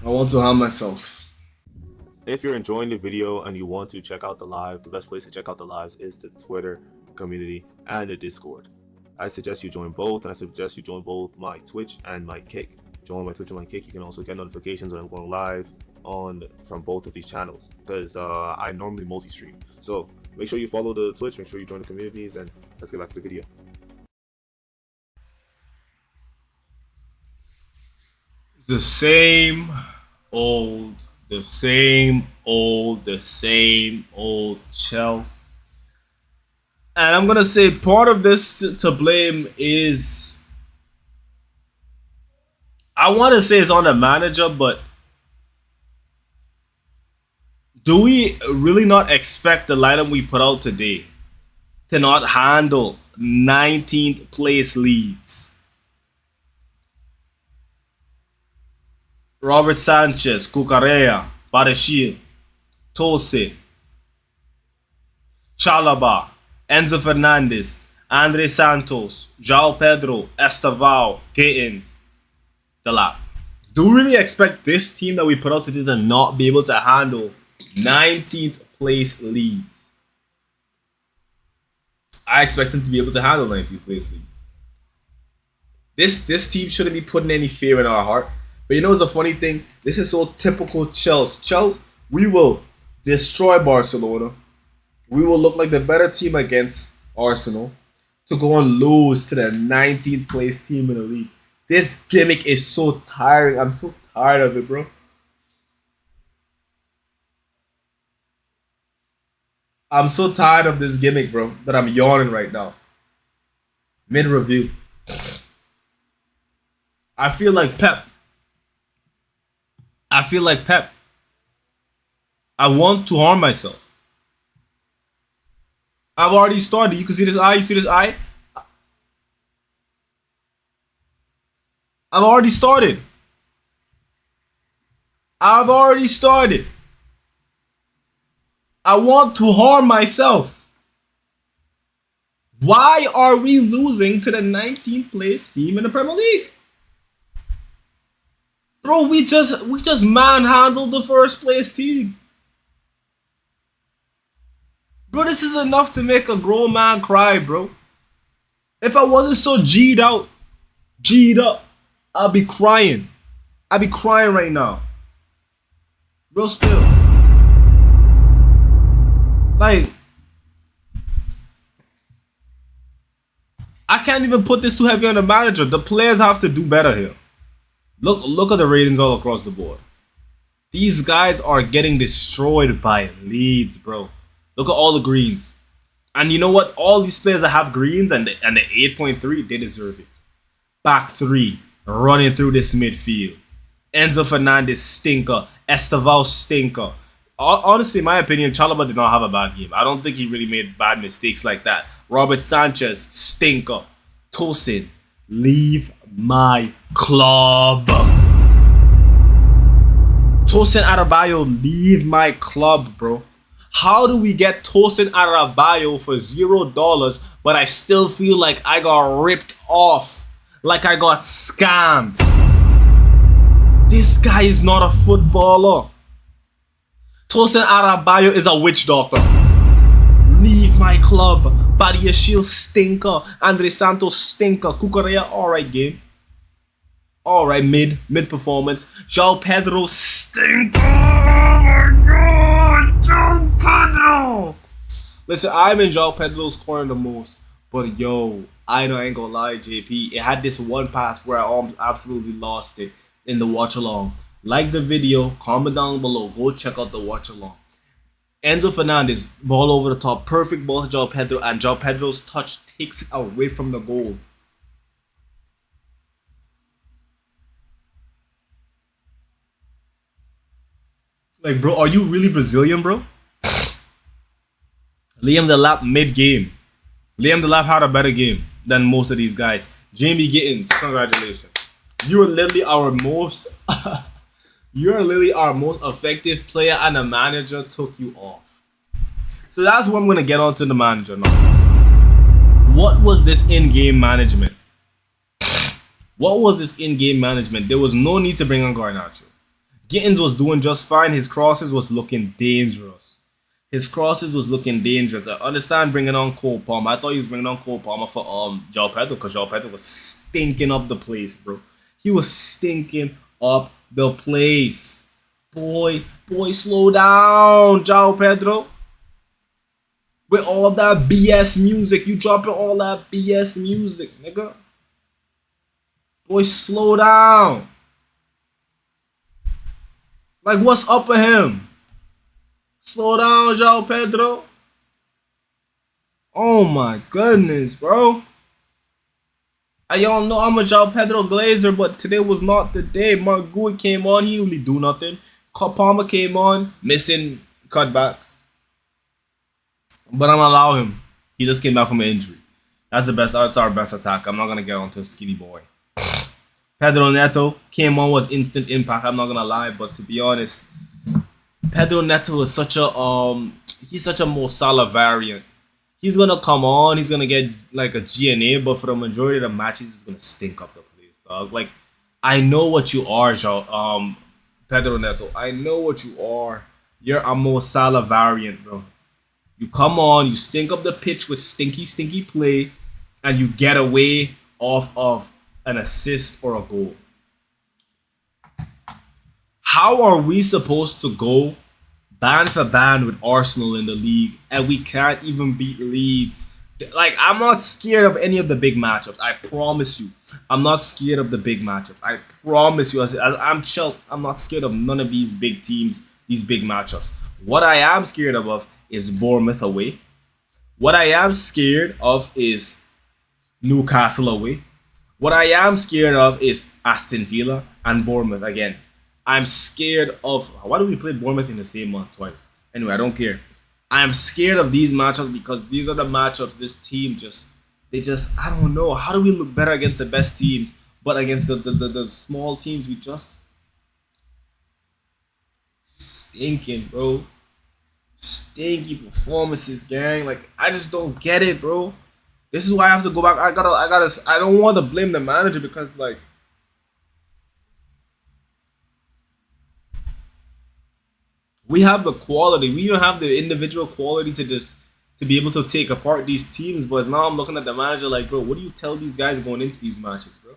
I want to harm myself. If you're enjoying the video and you want to check out the live, the best place to check out the lives is the Twitter community and the Discord. I suggest you join both, and I suggest you join both my Twitch and my Kick. Join my Twitch and my Kick. You can also get notifications when I'm going live from both of these channels, because I normally multi-stream. So make sure you follow the Twitch, make sure you join the communities, and let's get back to the video. The same old Chelsea. And I'm gonna say part of this to blame is, I want to say it's on the manager, but do we really not expect the lineup we put out today to not handle 19th place Leeds? Robert Sanchez, Cucurella, Badashir, Tosin, Chalaba, Enzo Fernandez, Andre Santos, João Pedro, Estevao, Gittins, Delap. Do we really expect this team that we put out today to not be able to handle 19th place Leeds? I expect them to be able to handle 19th place Leeds. This team shouldn't be putting any fear in our heart. But you know what's the funny thing? This is so typical Chelsea. Chelsea, we will destroy Barcelona. We will look like the better team against Arsenal to go and lose to the 19th place team in the league. This gimmick is so tiring. I'm so tired of it, bro. I'm so tired of this gimmick, bro, that I'm yawning right now. Mid-review. I feel like Pep. I want to harm myself. I've already started. You can see this eye. You see this eye? I've already started. I want to harm myself. Why are we losing to the 19th place team in the Premier League? Bro, we just manhandled the first place team. Bro, this is enough to make a grown man cry, bro. If I wasn't so G'd up, I'd be crying. I'd be crying right now. Bro, still. Like, I can't even put this too heavy on the manager. The players have to do better here. Look at the ratings all across the board. These guys are getting destroyed by Leeds, bro. Look at all the greens. And you know what? All these players that have greens and the 8.3, they deserve it. Back three, running through this midfield. Enzo Fernandez, stinker. Estevao, stinker. Honestly, in my opinion, Chalaba did not have a bad game. I don't think he really made bad mistakes like that. Robert Sanchez, stinker. Tosin, leave my club. Tosin Adarabioyo, leave my club, bro. How do we get Tosin Adarabioyo for $0, but I still feel like I got ripped off, like I got scammed? This guy is not a footballer. Tosin Adarabioyo is a witch doctor. Leave my club. Badiashile, stinker. Andre Santos, stinker. Cucurella, alright game. Alright, mid performance. João Pedro, stinker. Oh my god, João Pedro. Listen, I'm in João Pedro's corner the most. But yo, I ain't gonna lie, JP. It had this one pass where I absolutely lost it in the watch along. Like the video, comment down below. Go check out the watch along. Enzo Fernandez, ball over the top, perfect ball to João Pedro, and João Pedro's touch takes it away from the goal. Like, bro, are you really Brazilian, bro? Liam Delap mid-game. Liam Delap had a better game than most of these guys. Jamie Gittins, congratulations. You are literally our most... You're literally our most effective player, and the manager took you off. So that's what I'm going to get on to the manager now. What was this in-game management? What was this in-game management? There was no need to bring on Garnacho. Gittins was doing just fine. His crosses was looking dangerous. His crosses was looking dangerous. I understand bringing on Cole Palmer. I thought he was bringing on Cole Palmer for João Pedro, because João Pedro was stinking up the place, bro. He was stinking up the place. Boy, slow down, João Pedro. With all that BS music, you dropping all that BS music, nigga. Boy, slow down. Like, what's up with him? Slow down, João Pedro. Oh my goodness, bro. Y'all know I'm a João Pedro glazer, but today was not the day. Mark Gui came on, he didn't really do nothing. Palmer came on, missing cutbacks. But I'm gonna allow him. He just came back from an injury. That's our best attack. I'm not gonna get onto Skinny Boy. Pedro Neto came on, was instant impact. I'm not gonna lie, but to be honest, Pedro Neto is such a he's such a Mo Salah variant. He's gonna come on, he's gonna get like a GNA, but for the majority of the matches, he's gonna stink up the place, dog. Like, I know what you are, Pedro Neto. I know what you are. You're a Mo Salah variant, bro. You come on, you stink up the pitch with stinky play, and you get away off of an assist or a goal. How are we supposed to go band for band with Arsenal in the league and we can't even beat Leeds? Like, I'm not scared of any of the big matchups. I promise you. I'm not scared of the big matchups. I promise you. I'm Chelsea. I'm not scared of none of these big teams, these big matchups. What I am scared of is Bournemouth away. What I am scared of is Newcastle away. What I am scared of is Aston Villa and Bournemouth again. I'm scared of... Why do we play Bournemouth in the same month twice? Anyway, I don't care. I'm scared of these matchups because these are the matchups this team I don't know. How do we look better against the best teams, but against the small teams, we just... Stinking, bro. Stinky performances, gang. Like, I just don't get it, bro. This is why I have to go back. I don't want to blame the manager because, like, we have the quality. We even have the individual quality to be able to take apart these teams. But now I'm looking at the manager like, bro, what do you tell these guys going into these matches, bro?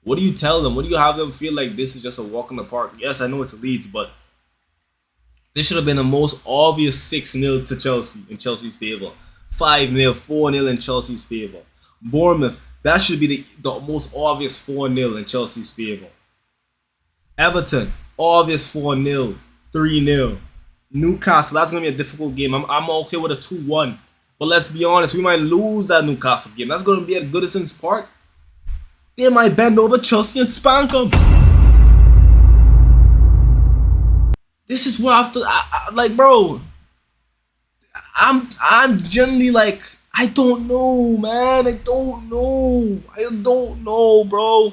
What do you tell them? What do you have them feel like this is just a walk in the park? Yes, I know it's Leeds, but this should have been the most obvious 6-0 to Chelsea in Chelsea's favor. 5-0, 4-0 in Chelsea's favor. Bournemouth, that should be the most obvious 4-0 in Chelsea's favor. Everton, obvious 4-0, 3-0. Newcastle, that's going to be a difficult game. I'm okay with a 2-1. But let's be honest, we might lose that Newcastle game. That's going to be at Goodison's Park. They might bend over Chelsea and spank them. This is what I have to... like, bro... I'm generally like, I don't know, man. I don't know, bro.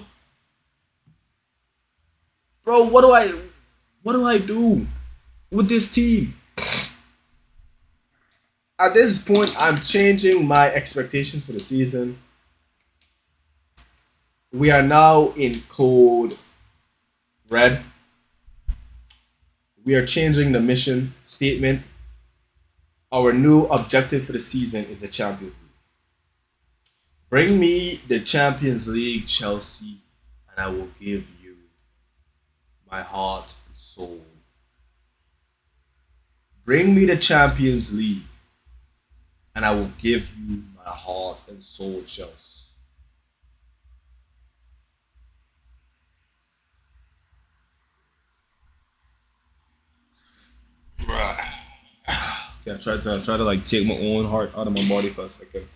Bro, what do I do with this team? At this point, I'm changing my expectations for the season. We are now in code red. We are changing the mission statement. Our new objective for the season is the Champions League. Bring me the Champions League, Chelsea, and I will give you my heart and soul. Bring me the Champions League, and I will give you my heart and soul, Chelsea. Yeah, try to like take my own heart out of my body for a second.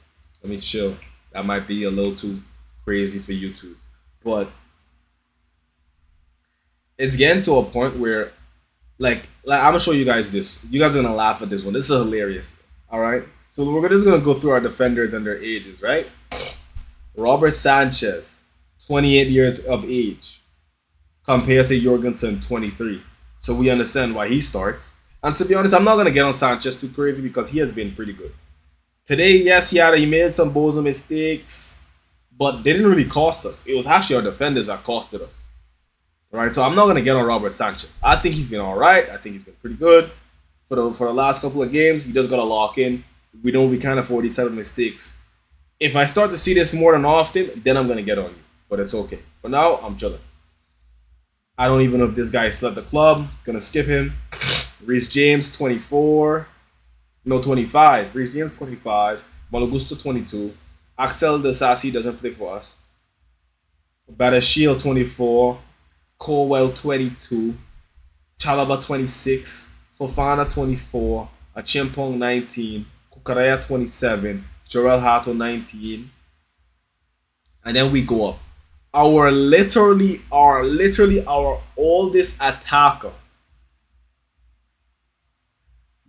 Let me chill. That might be a little too crazy for YouTube, but it's getting to a point where, like I'm gonna show you guys this. You guys are gonna laugh at this one. This is hilarious. All right, so we're just gonna go through our defenders and their ages, right? Robert Sanchez, 28 years of age, compared to Jorgensen, 23. So we understand why he starts. And to be honest, I'm not going to get on Sanchez too crazy because he has been pretty good. Today, yes, he made some bozo mistakes, but they didn't really cost us. It was actually our defenders that costed us. Right, so I'm not gonna get on Robert Sanchez. I think he's been all right. I think he's been pretty good for the last couple of games. He just gotta lock in. We know we can't afford these type of mistakes. If I start to see this more than often, then I'm gonna get on you. But it's okay. For now, I'm chilling. I don't even know if this guy still at the club. Gonna skip him. Reece James 24. No, 25. Reece James 25. Malagusto 22. Axel Desasi doesn't play for us. Badashiel 24. Colwell 22. Chalaba 26. Fofana 24. Achimpong 19. Kukaraya 27. Jorel Hato 19. And then we go up. Our oldest attacker.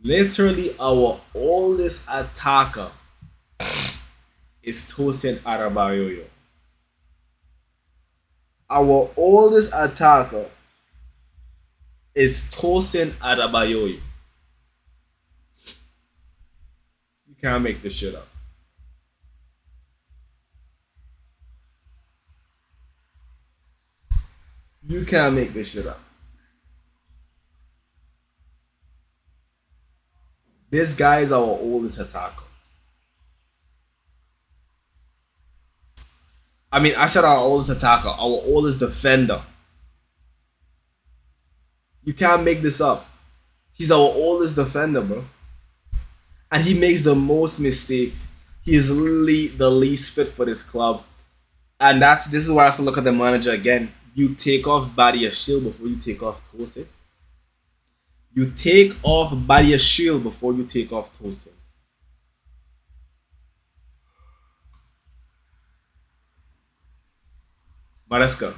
Literally our oldest attacker is Tosin Adarabioyo. Our oldest attacker is Tosin Adarabioyo. You can't make this shit up. You can't make this shit up. This guy is our oldest attacker. I mean, I said our oldest attacker, our oldest defender. You can't make this up. He's our oldest defender, bro. And he makes the most mistakes. He is literally the least fit for this club. And this is why I have to look at the manager again. You take off Badiashile before you take off Tosin. You take off Badiashile before you take off Tosin. Maresca,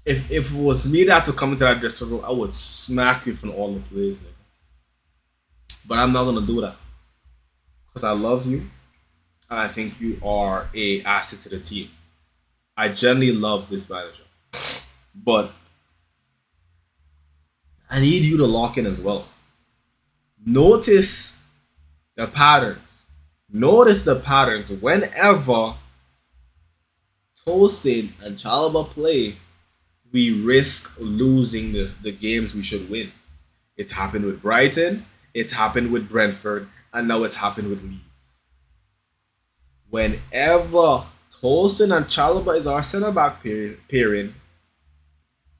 if it was me that had to come into that dressing room, I would smack you from all the plays, nigga. But I'm not gonna do that. Because I love you. And I think you are an asset to the team. I genuinely love this manager. But I need you to lock in as well. Notice the patterns. Notice the patterns. Whenever Tosin and Chalaba play, we risk losing the games we should win. It's happened with Brighton, it's happened with Brentford, and now it's happened with Leeds. Whenever Tosin and Chalaba is our centre back pairing,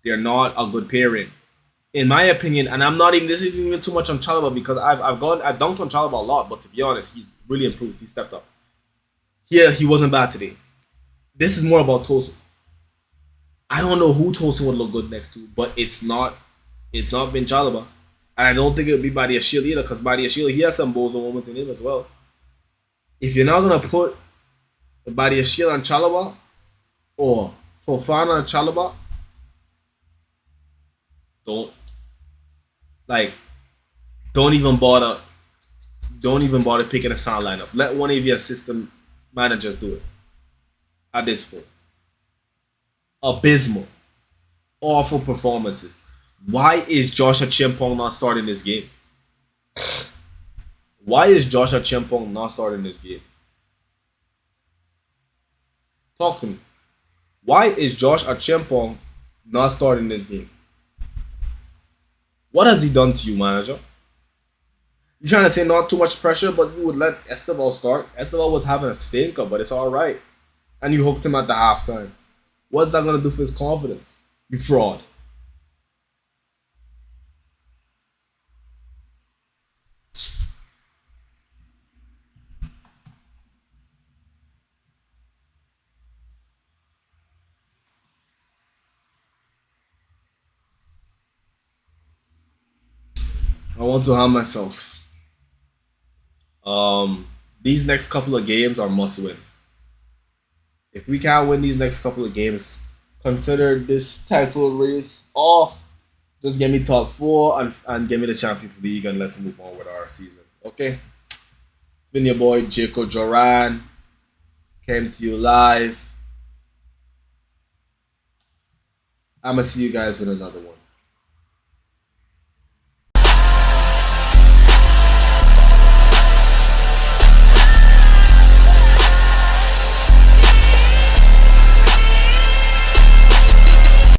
they're not a good pairing. In my opinion, and I'm not even, this isn't even too much on Chalaba because I've dunked on Chalaba a lot, but to be honest, he's really improved. He stepped up. Yeah, he wasn't bad today. This is more about Tosin. I don't know who Tosin would look good next to, but it's not been Chalaba. And I don't think it would be Badiashile either, because Badiashile, he has some bozo moments in him as well. If you're not gonna put Badiashile and Chalaba or Fofana and Chalaba, don't even bother picking a sound lineup. Let one of your system managers do it. At this point, abysmal, awful performances. Why is Joshua Chimpong not starting this game? Why is Joshua Chimpong not starting this game? Talk to me. Why is Joshua Chimpong not starting this game? What has he done to you, manager? You're trying to say not too much pressure, but you would let Esteval start. Esteval was having a stinker, but it's all right. And you hooked him at the halftime. What's that going to do for his confidence? You fraud. I want to harm myself. These next couple of games are must-wins. If we can't win these next couple of games, consider this title race off. Just get me top 4 and get me the Champions League, and let's move on with our season. Okay? It's been your boy Jaako Joran. Came to you live. I'm going to see you guys in another one.